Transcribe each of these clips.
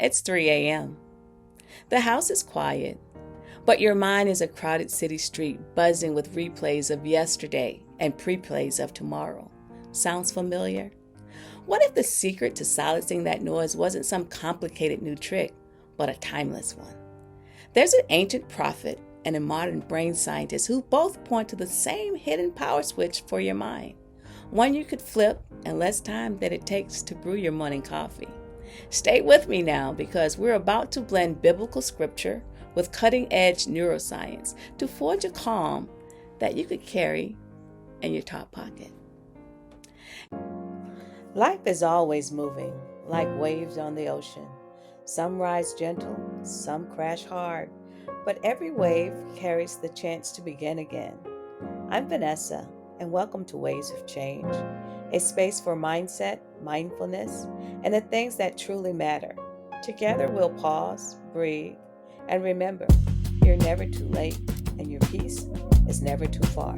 It's 3 a.m. The house is quiet, but your mind is a crowded city street buzzing with replays of yesterday and pre-plays of tomorrow. Sounds familiar? What if the secret to silencing that noise wasn't some complicated new trick, but a timeless one? There's an ancient prophet and a modern brain scientist who both point to the same hidden power switch for your mind. One you could flip in less time than it takes to brew your morning coffee. Stay with me now because we're about to blend biblical scripture with cutting-edge neuroscience to forge a calm that you could carry in your top pocket. Life is always moving, like waves on the ocean. Some rise gentle, some crash hard, but every wave carries the chance to begin again. I'm Vanessa, and welcome to Waves of Change, a space for mindset, mindfulness, and the things that truly matter. Together we'll pause, breathe, and remember, you're never too late, and your peace is never too far.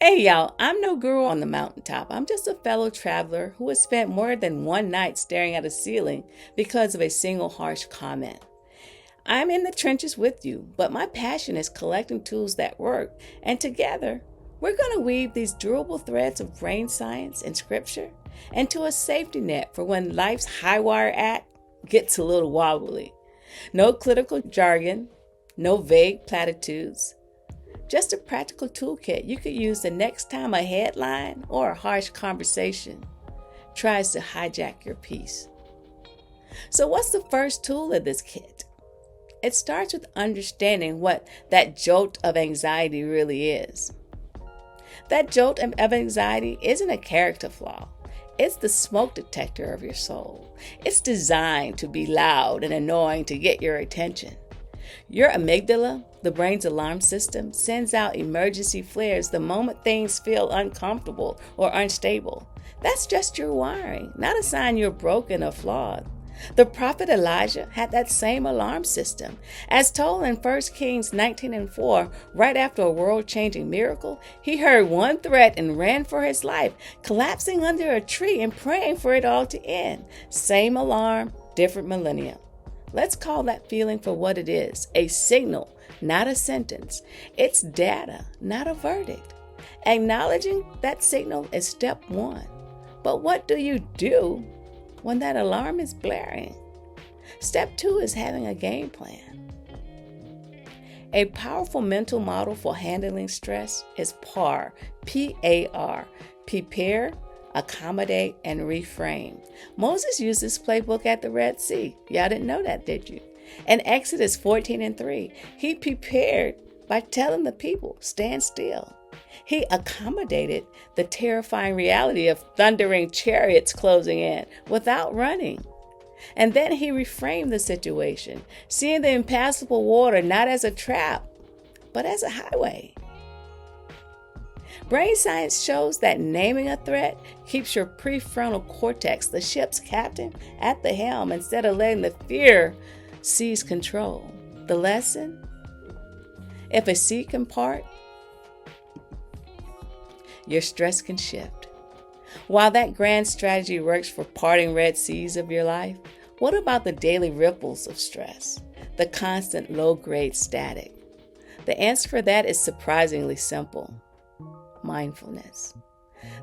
Hey y'all, I'm no guru on the mountaintop. I'm just a fellow traveler who has spent more than one night staring at a ceiling because of a single harsh comment. I'm in the trenches with you, but my passion is collecting tools that work, and together, we're going to weave these durable threads of brain science and scripture into a safety net for when life's high wire act gets a little wobbly. No clinical jargon, no vague platitudes, just a practical toolkit you could use the next time a headline or a harsh conversation tries to hijack your peace. So what's the first tool of this kit? It starts with understanding what that jolt of anxiety really is. That jolt of anxiety isn't a character flaw. It's the smoke detector of your soul. It's designed to be loud and annoying to get your attention. Your amygdala, the brain's alarm system, sends out emergency flares the moment things feel uncomfortable or unstable. That's just your wiring, not a sign you're broken or flawed. The prophet Elijah had that same alarm system. As told in 1 Kings 19:4, right after a world-changing miracle, he heard one threat and ran for his life, collapsing under a tree and praying for it all to end. Same alarm, different millennium. Let's call that feeling for what it is, a signal, not a sentence. It's data, not a verdict. Acknowledging that signal is step one. But what do you do when that alarm is blaring? Step two is having a game plan. A powerful mental model for handling stress is PAR, P-A-R, prepare, accommodate, and reframe. Moses used this playbook at the Red Sea. Y'all didn't know that, did you? In Exodus 14:3, he prepared by telling the people, stand still. He accommodated the terrifying reality of thundering chariots closing in without running. And then he reframed the situation, seeing the impassable water not as a trap, but as a highway. Brain science shows that naming a threat keeps your prefrontal cortex, the ship's captain, at the helm instead of letting the fear seize control. The lesson? If a sea can part, your stress can shift. While that grand strategy works for parting red seas of your life, what about the daily ripples of stress, the constant low-grade static? The answer for that is surprisingly simple. Mindfulness.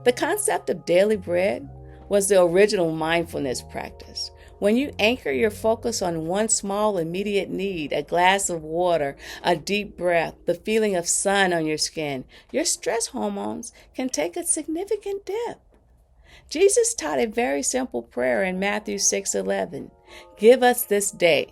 The concept of daily bread was the original mindfulness practice. When you anchor your focus on one small immediate need, a glass of water, a deep breath, the feeling of sun on your skin, your stress hormones can take a significant dip. Jesus taught a very simple prayer in Matthew 6:11. Give us this day,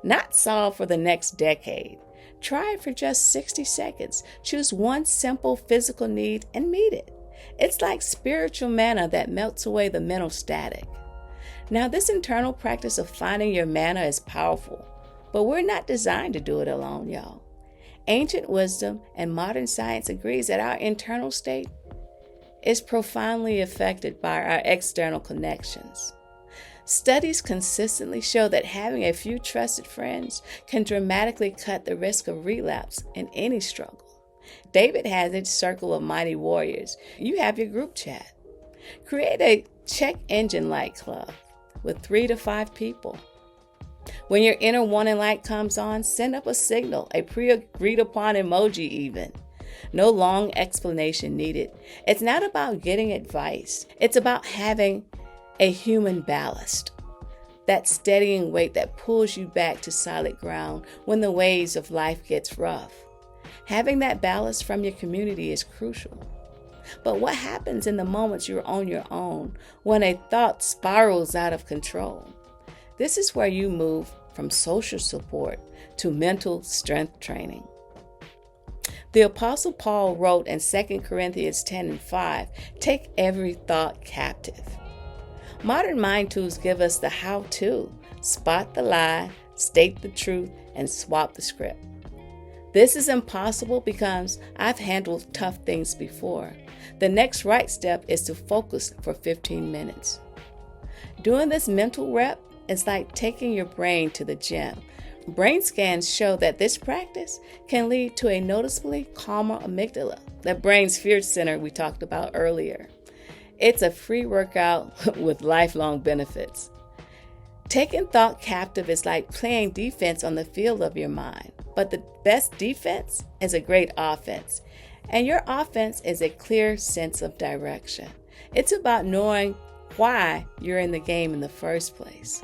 not solve for the next decade. Try it for just 60 seconds. Choose one simple physical need and meet it. It's like spiritual manna that melts away the mental static. Now, this internal practice of finding your manna is powerful, but we're not designed to do it alone, y'all. Ancient wisdom and modern science agrees that our internal state is profoundly affected by our external connections. Studies consistently show that having a few trusted friends can dramatically cut the risk of relapse in any struggle. David has his circle of mighty warriors. You have your group chat. Create a check engine light club. with 3 to 5 people. When your inner wanting light comes on, send up a signal, a pre-agreed upon emoji even. No long explanation needed. It's not about getting advice. It's about having a human ballast. That steadying weight that pulls you back to solid ground when the waves of life gets rough. Having that ballast from your community is crucial. But what happens in the moments you're on your own when a thought spirals out of control? This is where you move from social support to mental strength training. The Apostle Paul wrote in 2 Corinthians 10:5, "Take every thought captive." Modern mind tools give us the how-to: spot the lie, state the truth, and swap the script. This is impossible because I've handled tough things before. The next right step is to focus for 15 minutes. Doing this mental rep is like taking your brain to the gym. Brain scans show that this practice can lead to a noticeably calmer amygdala, that brain's fear center we talked about earlier. It's a free workout with lifelong benefits. Taking thought captive is like playing defense on the field of your mind, but the best defense is a great offense, and your offense is a clear sense of direction. It's about knowing why you're in the game in the first place.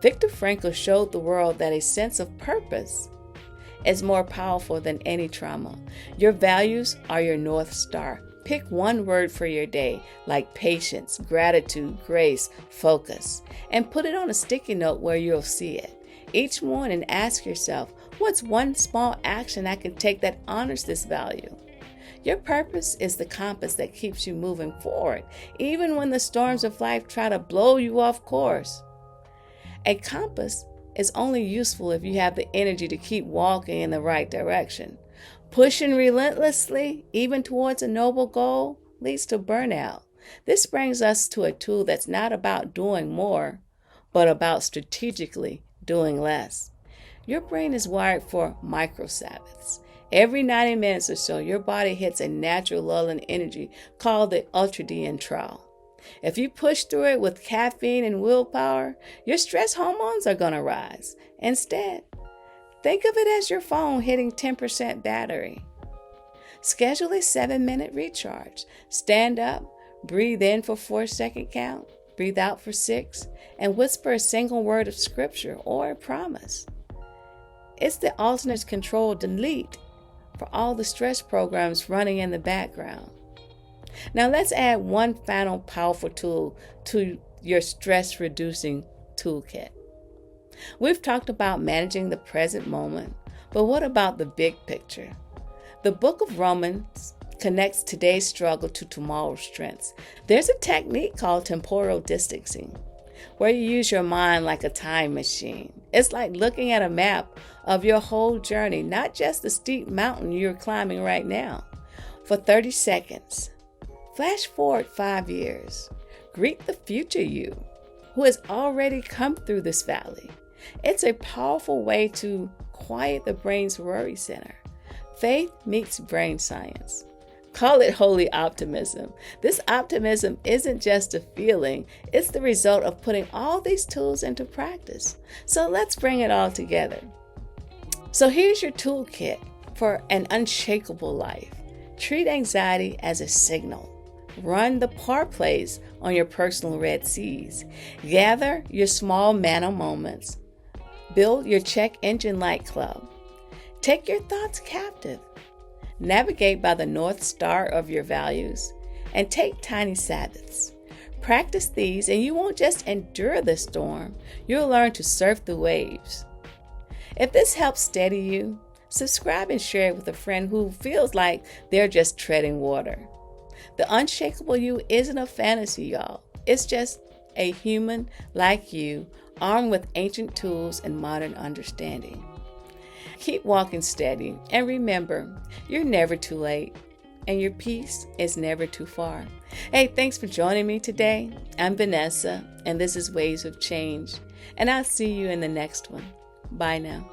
Viktor Frankl showed the world that a sense of purpose is more powerful than any trauma. Your values are your North Star. Pick one word for your day, like patience, gratitude, grace, focus, and put it on a sticky note where you'll see it. Each morning, ask yourself, what's one small action I can take that honors this value? Your purpose is the compass that keeps you moving forward, even when the storms of life try to blow you off course. A compass is only useful if you have the energy to keep walking in the right direction. Pushing relentlessly, even towards a noble goal, leads to burnout. This brings us to a tool that's not about doing more, but about strategically doing less. Your brain is wired for micro Sabbaths. Every 90 minutes or so, your body hits a natural lull in energy called the ultradian trial. If you push through it with caffeine and willpower, your stress hormones are going to rise. Instead, think of it as your phone hitting 10% battery. Schedule a 7-minute recharge. Stand up, breathe in for 4-second count, breathe out for 6, and whisper a single word of scripture or a promise. It's the alternate control delete for all the stress programs running in the background. Now let's add one final powerful tool to your stress-reducing toolkit. We've talked about managing the present moment, but what about the big picture? The book of Romans connects today's struggle to tomorrow's strengths. There's a technique called temporal distancing, where you use your mind like a time machine. It's like looking at a map of your whole journey, not just the steep mountain you're climbing right now. For 30 seconds, flash forward 5 years. Greet the future you, who has already come through this valley. It's a powerful way to quiet the brain's worry center. Faith meets brain science. Call it holy optimism. This optimism isn't just a feeling, it's the result of putting all these tools into practice. So let's bring it all together. So here's your toolkit for an unshakable life. Treat anxiety as a signal. Run the par plays on your personal Red Seas. Gather your small mana moments. Build your check engine light club. Take your thoughts captive. Navigate by the North Star of your values. And take tiny Sabbaths. Practice these and you won't just endure the storm, you'll learn to surf the waves. If this helps steady you, subscribe and share it with a friend who feels like they're just treading water. The unshakable you isn't a fantasy, y'all. It's just a human like you, armed with ancient tools and modern understanding. Keep walking steady, and remember, you're never too late, and your peace is never too far. Hey, thanks for joining me today. I'm Vanessa, and this is Waves of Change, and I'll see you in the next one. Bye now.